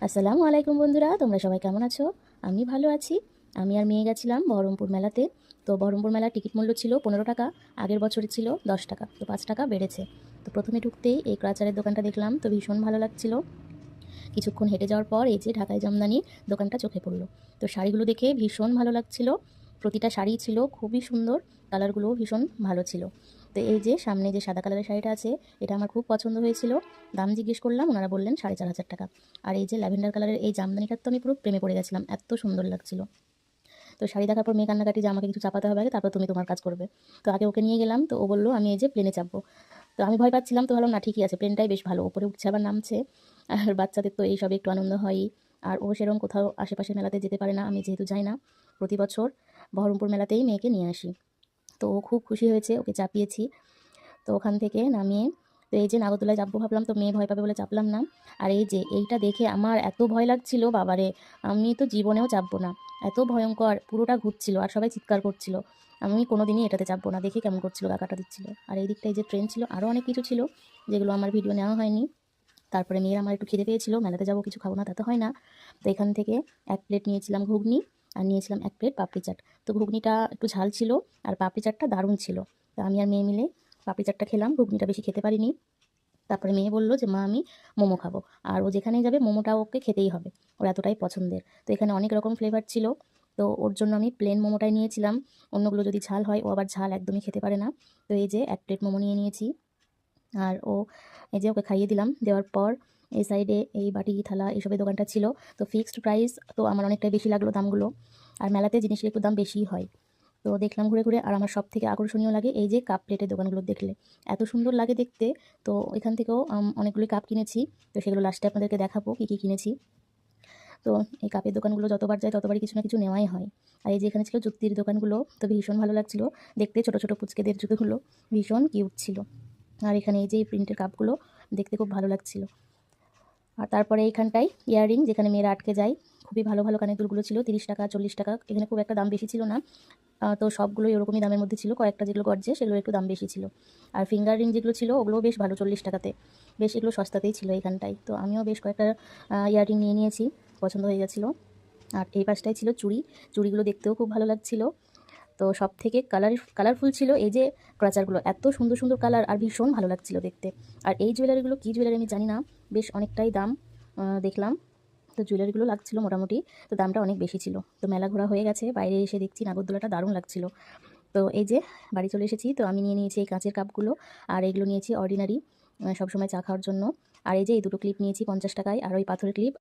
আসসালামু আলাইকুম বন্ধুরা, তোমরা সবাই কেমন আছো? আমি ভালো আছি। আমি আর মেয়ে গেছিলাম বহরমপুর মেলাতে। তো বহরমপুর মেলার টিকিট মূল্য ছিল 15 টাকা, আগের বছরে ছিল 10 টাকা, তো 5 টাকা বেড়েছে। তো প্রথমে ঢুকতেই এই ক্রাচারের দোকানটা দেখলাম, তো ভীষণ ভালো লাগছিল। কিছুক্ষণ হেঁটে যাওয়ার পর এই যে ঢাকাই জামদানি দোকানটা চোখে পড়লো। তো শাড়িগুলো দেখে ভীষণ ভালো লাগছিল। প্রতিটা শাড়ি ছিল খুবই সুন্দর, কালারগুলোও ভীষণ ভালো ছিল। তো এই যে সামনে যে সাদা কালারের শাড়িটা আছে, এটা আমার খুব পছন্দ হয়েছিল। দাম জিজ্ঞেস করলাম, ওনারা বললেন 4,500 টাকা। আর এই যে ল্যাভেন্ডার কালারের এই জামদানিটার তো আমি পুরো প্রেমে পড়ে গেছিলাম, এত সুন্দর লাগছিল। তো শাড়ি দেখার পর মেয়ে কান্নাকাটি যে আমাকে কিছু চাপাতে হবে আগে, তারপর তুমি তোমার কাজ করবে। তো আগে ওকে নিয়ে গেলাম, তো ও বললো আমি এই যে প্লেনে চাপবো। তো আমি ভয় পাচ্ছিলাম, তো ভাবলাম না ঠিকই আছে, প্লেনটাই বেশ ভালো, ওপরে উঠছে আবার নামছে। আর বাচ্চাদের তো এইসবে একটু আনন্দ হয়ই। আর ও সেরকম কোথাও আশেপাশে মেলাতে যেতে পারে না, আমি যেহেতু যাই না, প্রতি বছর বহরমপুর মেলাতেই মেয়েকে নিয়ে আসি। তো ও খুব খুশি হয়েছে, ওকে চাপিয়েছি। তো ওখান থেকে নামিয়ে তো এই যে নাগরদোলায় চাপবো ভাবলাম, তো মেয়ে ভয় পাবে বলে চাপলাম না। আর এই যে এইটা দেখে আমার এত ভয় লাগছিল, বাবারে, আমি তো জীবনেও চাপবো না, এত ভয়ঙ্কর, পুরোটা ঘুরছিল আর সবাই চিৎকার করছিল। আমি কোনোদিনই এটাতে চাপবো না, দেখে কেমন করছিল, গাকাটা দিচ্ছিল। আর এই দিকটায় যে ট্রেন ছিল, আরও অনেক কিছু ছিল যেগুলো আমার ভিডিও নেওয়া হয়নি। তারপরে মেয়ের আমার একটু খিদে পেয়েছিল, মেলাতে যাবো কিছু খাবো না তা তো হয় না। তো এখান থেকে 1 প্লেট নিয়েছিলাম ঘুগনি, আর নিয়েছিলাম 1 প্লেট পাপড়ি চাট। তো ঘুগনিটা একটু ঝাল ছিল, আর পাপড়ি চাটটা দারুণ ছিল। তো আমি আর মেয়ে মিলে পাপড়ি চাটটা খেলাম, ঘুগনিটা বেশি খেতে পারিনি। তারপরে মেয়ে বলল যে মা আমি মোমো খাবো, আর ও যেখানেই যাবে মোমোটা ওকে খেতেই হবে, ওর এতটাই পছন্দের। তো এখানে অনেক রকম ফ্লেভার ছিল, তো ওর জন্য আমি প্লেন মোমোটাই নিয়েছিলাম। অন্যগুলো যদি ঝাল হয়, ও আবার ঝাল একদমই খেতে পারে না। তো এই যে 1 প্লেট মোমো নিয়ে নিয়েছি। আর ও এই যে ওকে খাইয়ে দিলাম, দেওয়ার পর এই সাইডে এই বাটি থালা এইসবের দোকানটা ছিল। তো ফিক্সড প্রাইস, তো আমার অনেকটাই বেশি লাগলো দামগুলো। আর মেলাতে জিনিসের একটু দাম বেশিই হয়। তো দেখলাম ঘুরে ঘুরে, আর আমার সব থেকে আকর্ষণীয় লাগে এই যে কাপ প্লেটের দোকানগুলো দেখলে, এত সুন্দর লাগে দেখতে। তো এখান থেকেও অনেকগুলি কাপ কিনেছি। তো সেগুলো লাস্টে আপনাদেরকে দেখাবো কী কী কিনেছি। তো এই কাপের দোকানগুলো যতবার যায় ততবারই কিছু না কিছু নেওয়াই হয়। আর এই যে এখানে ছিল জুতির দোকানগুলো, তো ভীষণ ভালো লাগছিল দেখতে, ছোটো ছোটো পুচকেদের জুতোগুলো ভীষণ কিউট ছিল। আর এখানে এই যে প্রিন্টের কাপগুলো দেখতে খুব ভালো লাগছিল। আর তারপরে এইখানটায় ইয়াররিং, যেখানে মেয়েরা আটকে যায়, খুবই ভালো ভালো কানের দুলগুলো ছিল, 30 টাকা 40 টাকা, এখানে খুব একটা দাম বেশি ছিল না। তো সবগুলোই ওরকমই দামের মধ্যে ছিল, কয়েকটা যেগুলো গর্জে সেগুলো একটু দাম বেশি ছিল। আর ফিঙ্গার রিং যেগুলো ছিল ওগুলোও বেশ ভালো, 40 টাকাতে, বেশ এগুলো সস্তাতেই ছিল এইখানটায়। তো আমিও বেশ কয়েকটা ইয়াররিং নিয়ে নিয়েছি, পছন্দ হয়ে গেছিলো। আর এই পাশটায় ছিল চুড়ি, চুড়িগুলো দেখতেও খুব ভালো লাগছিল। তো সব থেকে কালারফুল ছিল এই যে ক্রাচারগুলো, এত সুন্দর সুন্দর কালার, আর ভীষণ ভালো লাগছিল দেখতে। আর এই জুয়েলারিগুলো কী জুয়েলারি আমি জানি না, বেশ অনেকটাই দাম দেখলাম। তো জুয়েলারিগুলো লাগছিল মোটামুটি, তো দামটা অনেক বেশি ছিল। তো মেলা ঘোরা হয়ে গেছে, বাইরে এসে দেখছি নাগরদোলাটা দারুণ লাগছিল। তো এই যে বাড়ি চলে এসেছি, তো আমি নিয়ে নিয়েছি এই কাঁচের কাপগুলো, আর এইগুলো নিয়েছি অর্ডিনারি সবসময় চা খাওয়ার জন্য। আর এই যে এই দুটো ক্লিপ নিয়েছি 50 টাকায়, আর ওই পাথরের ক্লিপ